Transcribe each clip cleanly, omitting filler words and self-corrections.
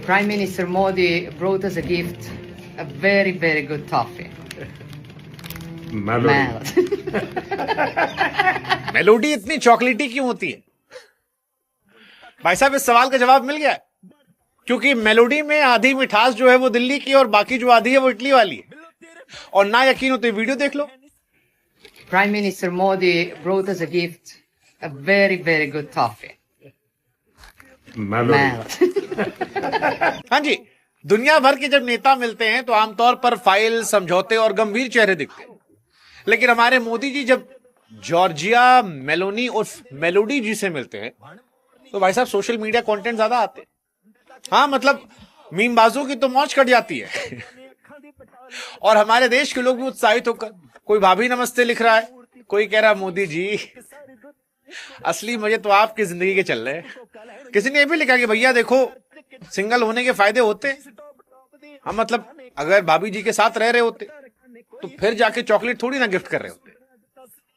Prime Minister Modi brought us a gift, a very, very good toffee. Melody melody इतनी चॉकलेटी क्यों होती है? भाई साहब, इस सवाल का जवाब मिल गया। क्योंकि मेलोडी में आधी मिठास जो है वो दिल्ली की और बाकी जो आधी है वो इटली वाली है। और ना यकीन हो तो वीडियो देख लो। Prime Minister Modi brought us a gift, a very, very good toffee. Melody हाँ जी, दुनिया भर के जब नेता मिलते हैं तो आमतौर पर फाइल, समझौते और गंभीर चेहरे दिखते हैं। लेकिन हमारे मोदी जी जब जॉर्जिया मेलोनी और मेलोडी जी से मिलते हैं तो भाई साहब सोशल मीडिया कंटेंट ज्यादा आते हैं। हाँ, मतलब मीमबाजों की तो मौज कट जाती है। और हमारे देश के लोग भी उत्साहित होकर, कोई भाभी नमस्ते लिख रहा है, कोई कह रहा मोदी जी असली मजे तो आपकी जिंदगी के चल रहे हैं। किसी ने ये भी लिखा कि भैया देखो, सिंगल होने के फायदे होते हैं। हम मतलब अगर भाभी जी के साथ रह रहे होते तो फिर जाके चॉकलेट थोड़ी ना गिफ्ट कर रहे होते।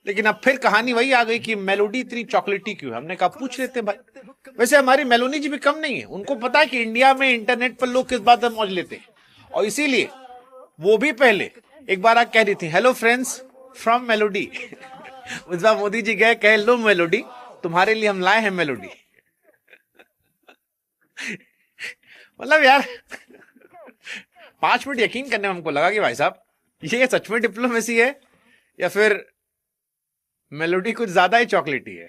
लेकिन अब फिर कहानी वही आ गई कि मेलोडी इतनी चॉकलेटी क्यों है। हमने कहा पूछ लेते भाई। वैसे हमारी मेलोनी जी भी कम नहीं है। उनको पता है कि इंडिया में इंटरनेट पर लोग किस बात में मौज लेते हैं, और इसीलिए वो भी पहले एक बार आके कह रही थी, हेलो फ्रेंड्स फ्रॉम मेलोडी। उस बार मोदी जी गए, कहे लो मेलोडी, तुम्हारे लिए हम लाए हैं मेलोडी। मतलब यार 5 मिनट यकीन करने में हमको लगा कि भाई साहब ये सच में डिप्लोमेसी है या फिर मेलोडी कुछ ज्यादा ही चॉकलेटी है।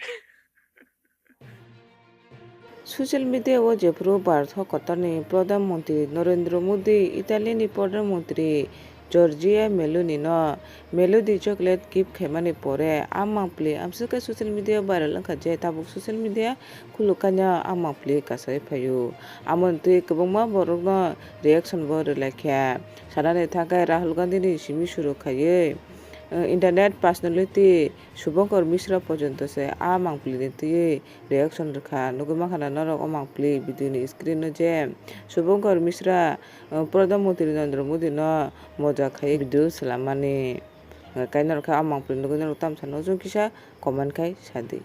सोशल मीडिया व जेफ्रो बार्थकतानि प्रधानमंत्री नरेंद्र मोदी इटालीनि प्रधानमंत्री जॉर्जिया मेलोनी न मेलोडी चॉकलेट गिफ्ट खेमानि परे आमांप्ली आमसका सोशल मीडिया भाइरल खाजे ताबुक सोशल मीडिया खुलुकाnya आमांप्ली कासाय फायो आमन्त्रि गोबांमा बरकनो रिएक्शन बर लाखिया सानानै थाखाय राहुल गांधीनि सिमि सुरु खायै इंटरनेट पर्सनालिटी शुभंकर मिश्रा पर्यंत से आमांप्ली रिएक्शन रखा नुगमा खाना नरक आमांप्ली भिडियोनि स्क्रीन जे शुभंकर मिश्रा प्रधानमंत्री नरेंद्र मोदी न मजा खाई भिडियो सलामानि काइनर खा आमांप्ली नुगमा ताम सानो जो किसा कमेंट खाई सादी।